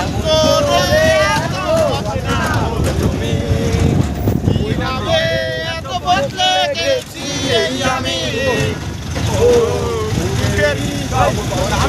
অন্তরে এত অচেনা হলে তুমি কিভাবে এত বদলে গেছি এই আমি ও বুকেরই সব কথা